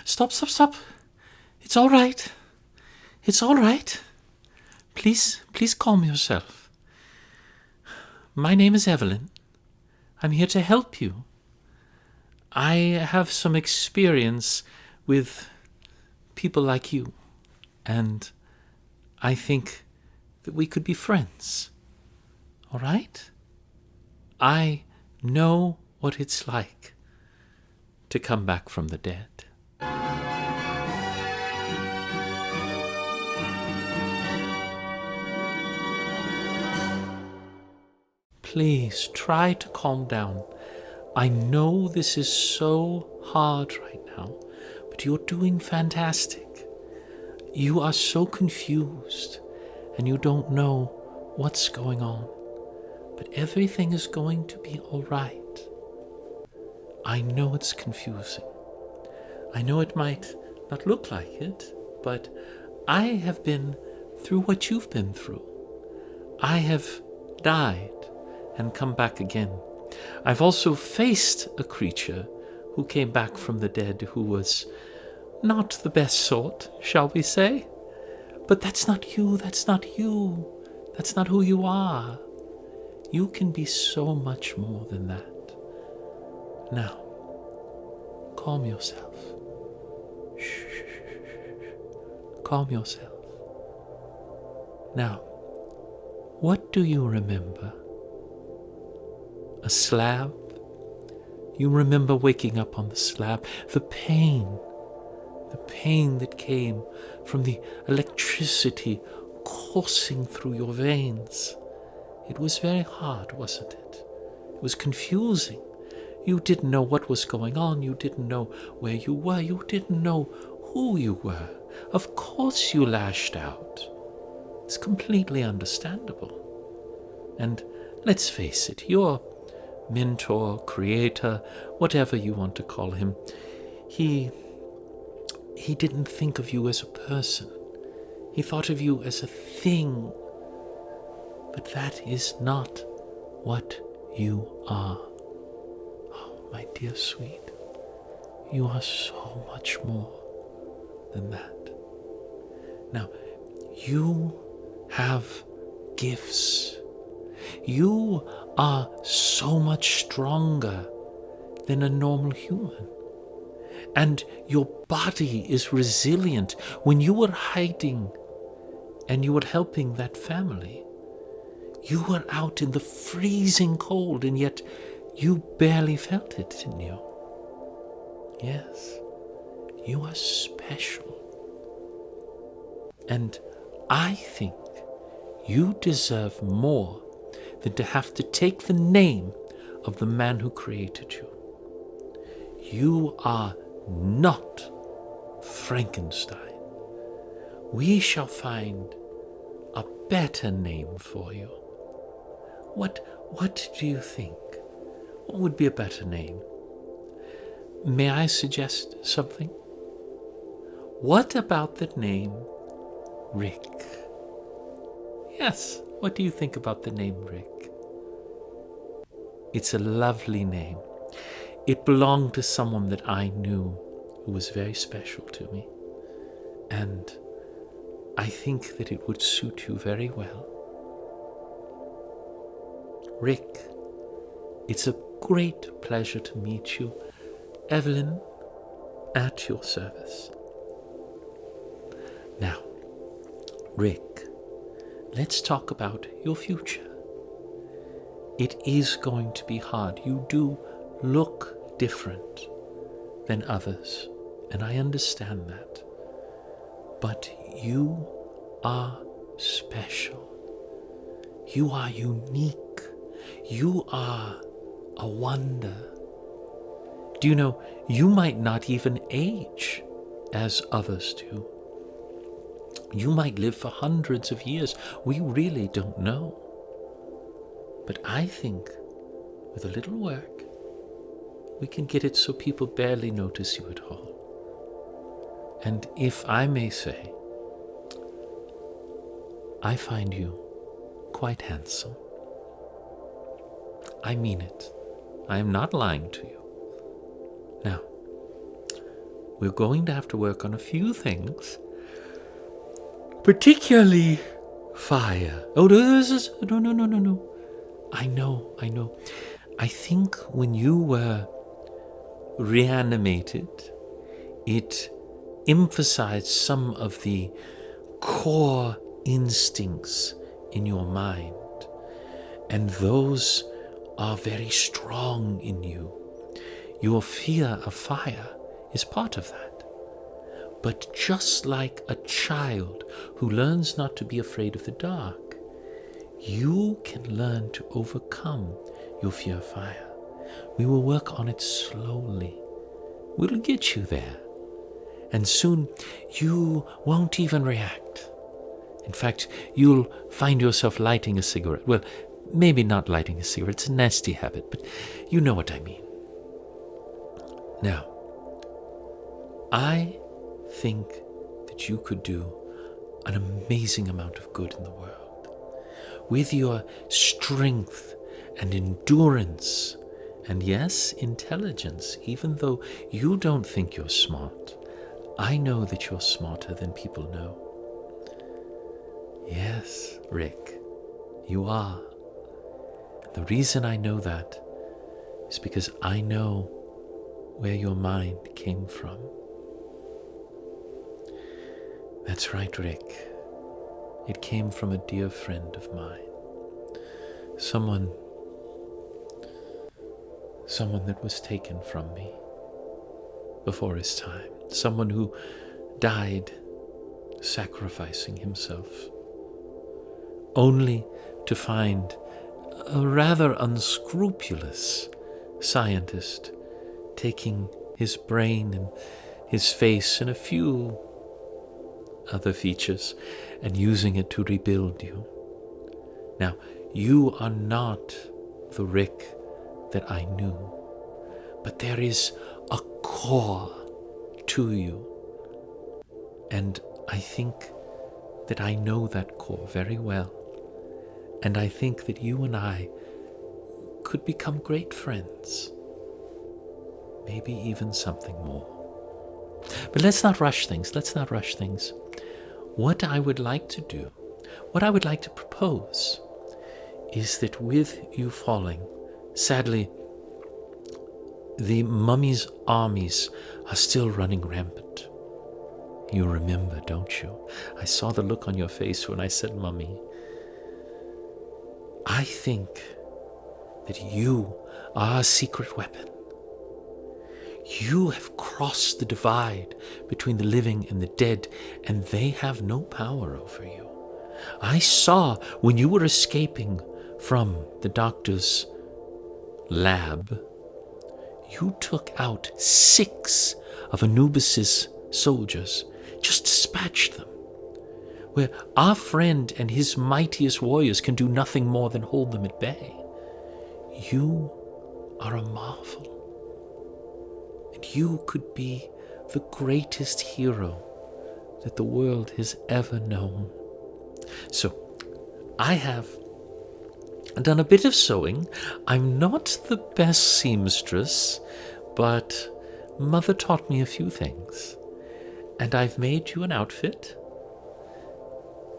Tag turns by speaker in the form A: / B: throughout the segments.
A: Stop, stop, stop. It's all right. It's all right. Please calm yourself. My name is Evelyn. I'm here to help you. I have some experience with people like you, and I think that we could be friends. All right? I know what it's like to come back from the dead. Please try to calm down. I know this is so hard right now, but you're doing fantastic. You are so confused and you don't know what's going on, but everything is going to be all right. I know it's confusing. I know it might not look like it, but I have been through what you've been through. I have died and come back again. I've also faced a creature who came back from the dead who was not the best sort, shall we say? But that's not you, that's not you. That's not who you are. You can be so much more than that. Now, calm yourself. Shh. Calm yourself. Now, what do you remember? A slab? You remember waking up on the slab, the pain that came from the electricity coursing through your veins. It was very hard, wasn't it? It was confusing. You didn't know what was going on. You didn't know where you were. You didn't know who you were. Of course you lashed out. It's completely understandable. And let's face it, your mentor, creator, whatever you want to call him, he didn't think of you as a person. He thought of you as a thing. But that is not what you are. Oh, my dear sweet, you are so much more than that. Now, you have gifts. You are so much stronger than a normal human. And your body is resilient. When you were hiding and you were helping that family, you were out in the freezing cold, and yet you barely felt it, didn't you? Yes, you are special. And I think you deserve more than to have to take the name of the man who created you. You are not Frankenstein. We shall find a better name for you. What do you think? What would be a better name? May I suggest something? What about the name Rick? Yes, what do you think about the name Rick? It's a lovely name. It belonged to someone that I knew who was very special to me. And I think that it would suit you very well. Rick, it's a great pleasure to meet you. Evelyn, at your service. Now, Rick, let's talk about your future. It is going to be hard. You do look different than others, and I understand that. But you are special. You are unique. You are a wonder. Do you know, you might not even age as others do. You might live for hundreds of years. We really don't know. But I think with a little work, we can get it so people barely notice you at all. And if I may say, I find you quite handsome. I mean it. I am not lying to you. Now, we're going to have to work on a few things, particularly fire. Oh, no. I know. I think when you were reanimated, it emphasized some of the core instincts in your mind, and those are very strong in you. Your fear of fire is part of that. But just like a child who learns not to be afraid of the dark, you can learn to overcome your fear of fire. We will work on it slowly. We'll get you there. And soon you won't even react. In fact, you'll find yourself lighting a cigarette. Well, maybe not lighting a cigarette. It's a nasty habit, but you know what I mean. Now, I think that you could do an amazing amount of good in the world. With your strength and endurance, and yes, intelligence, even though you don't think you're smart, I know that you're smarter than people know. Yes, Rick, you are. The reason I know that is because I know where your mind came from. That's right, Rick. It came from a dear friend of mine. Someone that was taken from me before his time. Someone who died sacrificing himself, only to find a rather unscrupulous scientist taking his brain and his face and a few other features and using it to rebuild you. Now, you are not the Rick that I knew, but there is a core to you, and I think that I know that core very well, and I think that you and I could become great friends, maybe even something more. But let's not rush things. What I would like to do, what I would like to propose, is that with you falling, sadly, the mummy's armies are still running rampant. You remember, don't you? I saw the look on your face when I said mummy. I think that you are a secret weapon. You have crossed the divide between the living and the dead, and they have no power over you. I saw when you were escaping from the doctor's lab, you took out 6 of Anubis's soldiers, just dispatched them, where our friend and his mightiest warriors can do nothing more than hold them at bay. You are a marvel. And you could be the greatest hero that the world has ever known. So, I have done a bit of sewing. I'm not the best seamstress, but Mother taught me a few things. And I've made you an outfit.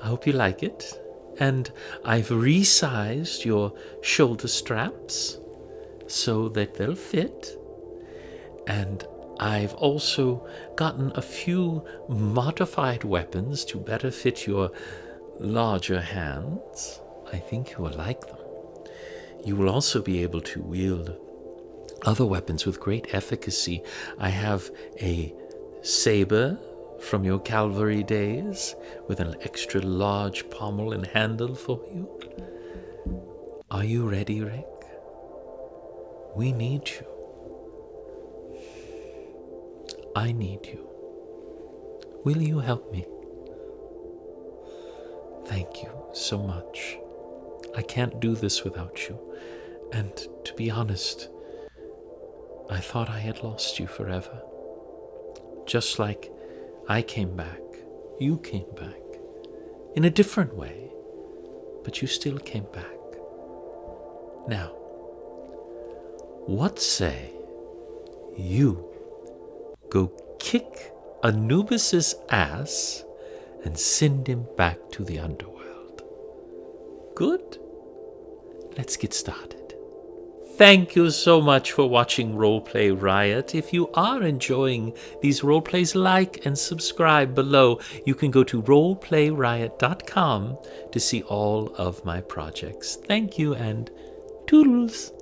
A: I hope you like it. And I've resized your shoulder straps so that they'll fit. And I've also gotten a few modified weapons to better fit your larger hands. I think you will like them. You will also be able to wield other weapons with great efficacy. I have a saber from your cavalry days with an extra large pommel and handle for you. Are you ready, Rick? We need you. I need you. Will you help me? Thank you so much. I can't do this without you. And to be honest, I thought I had lost you forever. Just like I came back, you came back. In a different way, but you still came back. Now, what say you go kick Anubis's ass and send him back to the underworld. Good? Let's get started. Thank you so much for watching Roleplay Riot. If you are enjoying these roleplays, like and subscribe below. You can go to roleplayriot.com to see all of my projects. Thank you and toodles.